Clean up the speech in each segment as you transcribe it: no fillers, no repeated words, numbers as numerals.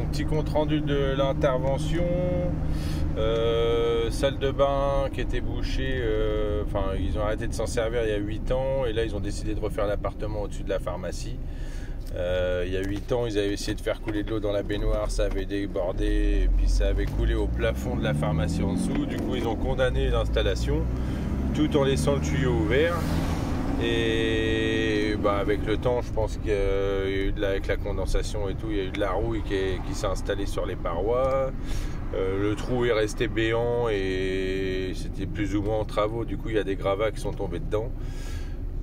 donc petit compte rendu de l'intervention. Salle de bain qui était bouchée, ils ont arrêté de s'en servir il y a 8 ans et là ils ont décidé de refaire l'appartement au-dessus de la pharmacie. Il y a 8 ans ils avaient essayé de faire couler de l'eau dans la baignoire, ça avait débordé et puis ça avait coulé au plafond de la pharmacie en dessous. Du coup ils ont condamné l'installation tout en laissant le tuyau ouvert. Et avec le temps, je pense qu'il y a eu avec la condensation et tout, il y a eu de la rouille qui s'est installée sur les parois. Le trou est resté béant et c'était plus ou moins en travaux. Du coup, il y a des gravats qui sont tombés dedans.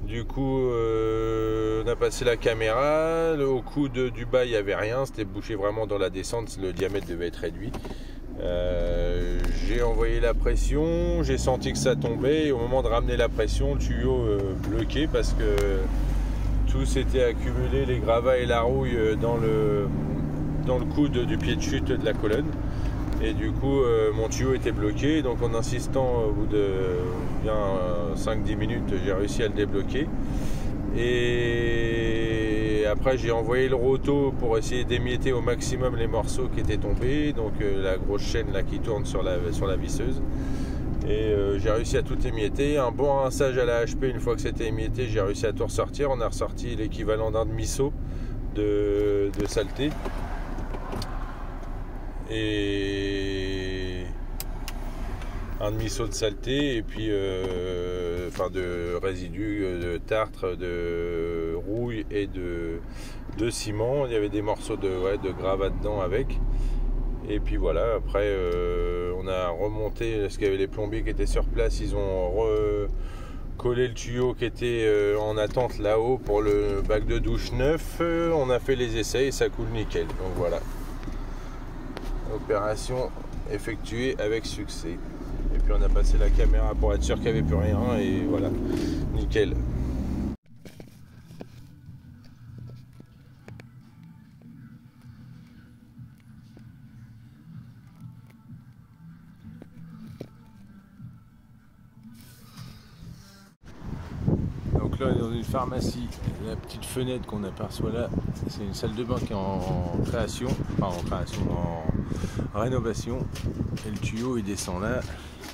Du coup, on a passé la caméra. Au coude du bas, il n'y avait rien. C'était bouché vraiment dans la descente. Le diamètre devait être réduit. J'ai envoyé la pression, j'ai senti que ça tombait et au moment de ramener la pression, le tuyau bloqué parce que tout s'était accumulé, les gravats et la rouille dans le coude du pied de chute de la colonne et du coup mon tuyau était bloqué. Donc en insistant au bout de bien 5-10 minutes, j'ai réussi à le débloquer et après j'ai envoyé le roto pour essayer d'émietter au maximum les morceaux qui étaient tombés, donc la grosse chaîne là qui tourne sur la visseuse, et j'ai réussi à tout émietter. Un bon rinçage à la HP, une fois que c'était émietté, j'ai réussi à tout ressortir. On a ressorti l'équivalent d'un demi-seau de saleté et un demi-seau de saleté et puis de résidus de tartre, de rouille et de ciment. Il y avait des morceaux de gravat dedans avec. Et puis voilà, après on a remonté, parce qu'il y avait les plombiers qui étaient sur place, ils ont recollé le tuyau qui était en attente là-haut pour le bac de douche neuf. On a fait les essais et ça coule nickel. Donc voilà, opération effectuée avec succès. Et puis on a passé la caméra pour être sûr qu'il n'y avait plus rien et voilà, nickel. Donc là on est dans une pharmacie, la petite fenêtre qu'on aperçoit là, c'est une salle de bain qui est en rénovation, et le tuyau il descend là,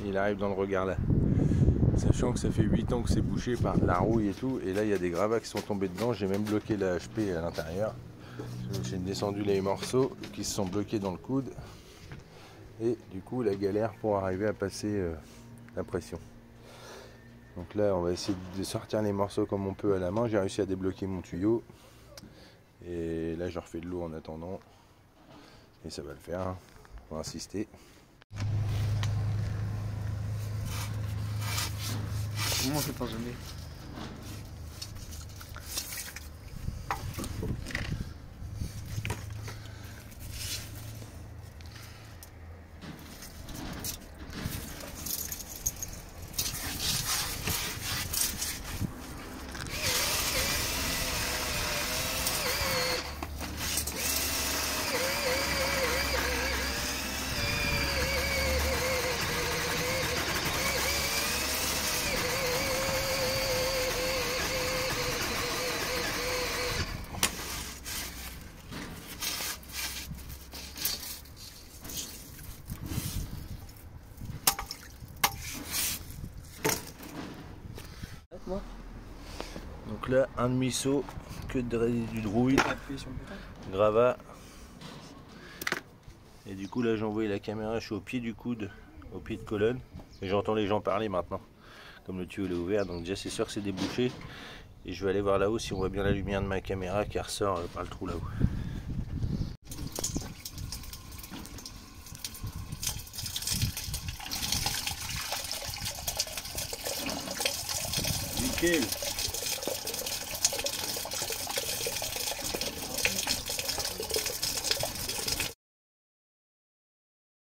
et il arrive dans le regard là. Sachant que ça fait 8 ans que c'est bouché par de la rouille et tout, et là il y a des gravats qui sont tombés dedans, j'ai même bloqué la HP à l'intérieur. J'ai descendu les morceaux qui se sont bloqués dans le coude, et du coup la galère pour arriver à passer la pression. Donc là on va essayer de sortir les morceaux comme on peut à la main. J'ai réussi à débloquer mon tuyau et là je refais de l'eau en attendant et ça va le faire, on va insister. Comment on fait pour zoomer? Donc là un demi-seau, que de résidus de rouille, gravat. Et du coup là j'ai envoyé la caméra, je suis au pied du coude, au pied de colonne. Et j'entends les gens parler maintenant. Comme le tuyau est ouvert, donc déjà c'est sûr que c'est débouché. Et je vais aller voir là-haut si on voit bien la lumière de ma caméra qui ressort par le trou là-haut. Nickel.